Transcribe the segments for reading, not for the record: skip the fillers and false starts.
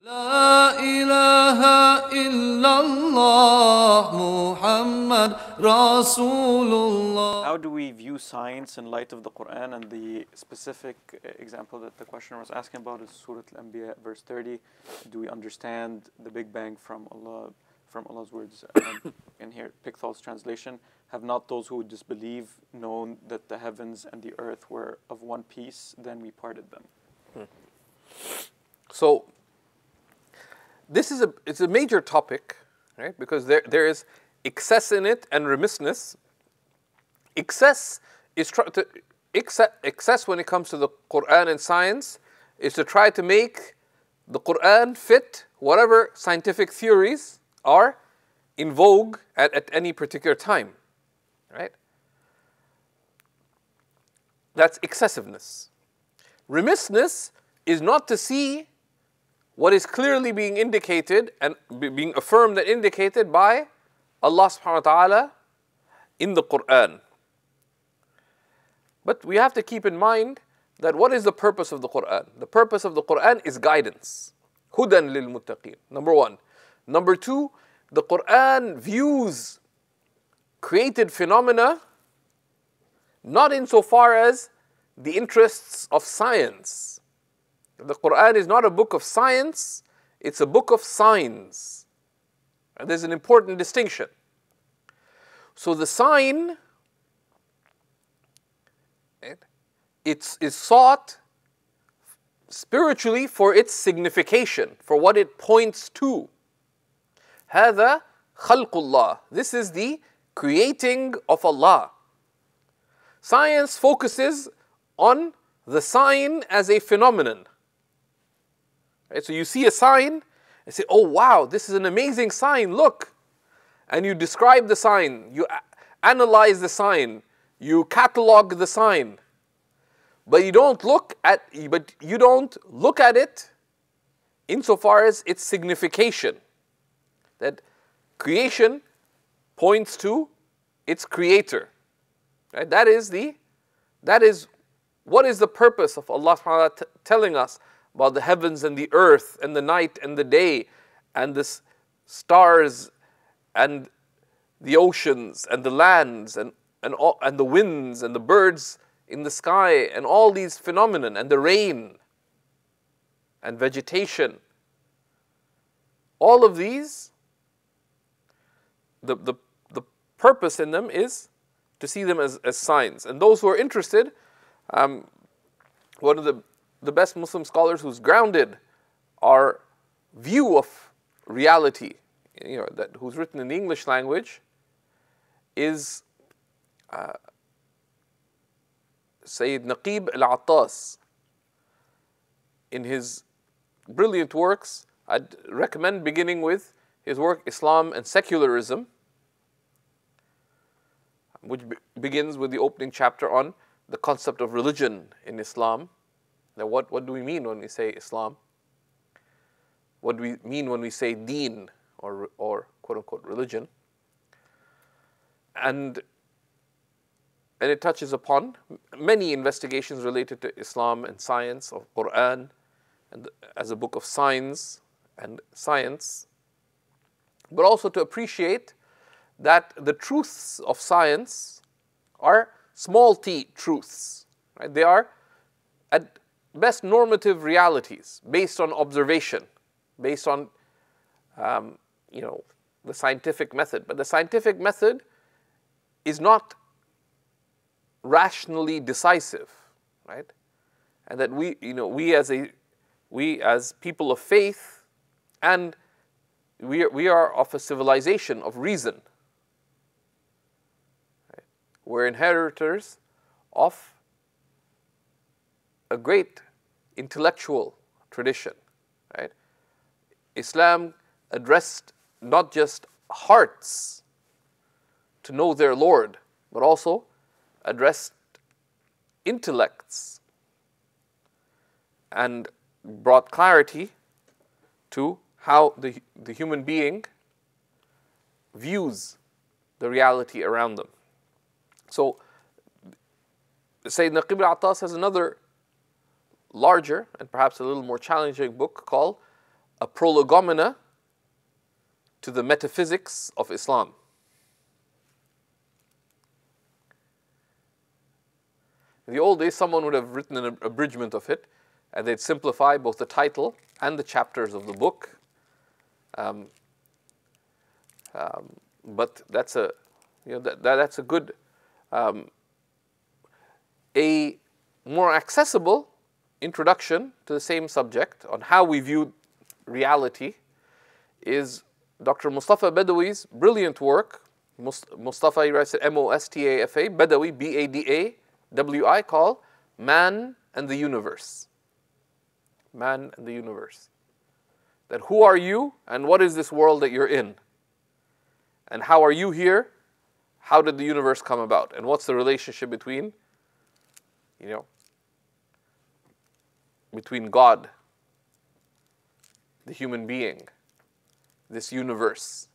لا إله إلا الله محمد رسول الله. How do we view science in light of the Qur'an? And the specific example that the questioner was asking about is Surah Al-Anbiya, verse 30. Do we understand the Big Bang from Allah, from Allah's words? In here, Pickthall's translation: have not those who disbelieve known that the heavens and the earth were of one piece, then we parted them. So this is it's a major topic, right? Because there is excess in it and remissness. Excess is excess when it comes to the Qur'an and science is to try to make the Qur'an fit whatever scientific theories are in vogue at any particular time, right? That's excessiveness. Remissness is not to see what is clearly being indicated and being affirmed and indicated by Allah subhanahu wa ta'ala in the Qur'an. But we have to keep in mind that what is the purpose of the Qur'an? The purpose of the Qur'an is guidance. Hudan lil muttaqeen. Number one. Number two, the Qur'an views created phenomena not insofar as the interests of science. The Qur'an is not a book of science, it's a book of signs. And there's an important distinction. So the sign, it is sought spiritually for its signification, for what it points to. هذا خلق الله. This is the creating of Allah. Science focuses on the sign as a phenomenon. Right? So you see a sign and say, oh wow, this is an amazing sign, look. And you describe the sign, you analyze the sign, you catalog the sign. But you don't look at it insofar as its signification. That creation points to its creator. Right? That is what is the purpose of Allah subhanahu wa ta'ala telling us about the heavens and the earth and the night and the day and the stars and the oceans and the lands and the winds and the birds in the sky and all these phenomena and the rain and vegetation. All of these, the purpose in them is to see them as signs. And those who are interested, one of the best Muslim scholars who's grounded our view of reality, who's written in the English language, is Sayyid Naqib al-Attas. In his brilliant works, I'd recommend beginning with his work Islam and Secularism, which begins with the opening chapter on the concept of religion in Islam. Now, what do we mean when we say Islam? What do we mean when we say deen or quote-unquote religion? And it touches upon many investigations related to Islam and science, of Qur'an, and as a book of signs and science, but also to appreciate that the truths of science are small t truths. Right? They are at best normative realities based on observation, based on the scientific method. But the scientific method is not rationally decisive, right? And that we as people of faith, and we are of a civilization of reason. Right? We're inheritors of a great intellectual tradition, right? Islam addressed not just hearts to know their Lord, but also addressed intellects and brought clarity to how the human being views the reality around them. So Sayyid Naqib al-Attas has another larger and perhaps a little more challenging book called a prolegomena to the metaphysics of Islam. In the old days, someone would have written an abridgment of it, and they'd simplify both the title and the chapters of the book. But that's a, that's a good, a more accessible introduction to the same subject on how we view reality is Dr. Mustafa Badawi's brilliant work. Mustafa, he writes it M-O-S-T-A-F-A, Badawi, B-A-D-A-W-I, called Man and the Universe. Man and the Universe. That who are you and what is this world that you're in? And how are you here? How did the universe come about? And what's the relationship between, between God, the human being, this universe?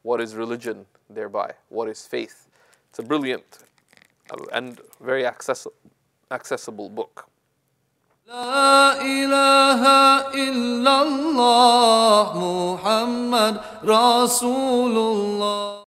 What is religion thereby? What is faith? It's a brilliant and very accessible book. لا إله إلا الله محمد رسول الله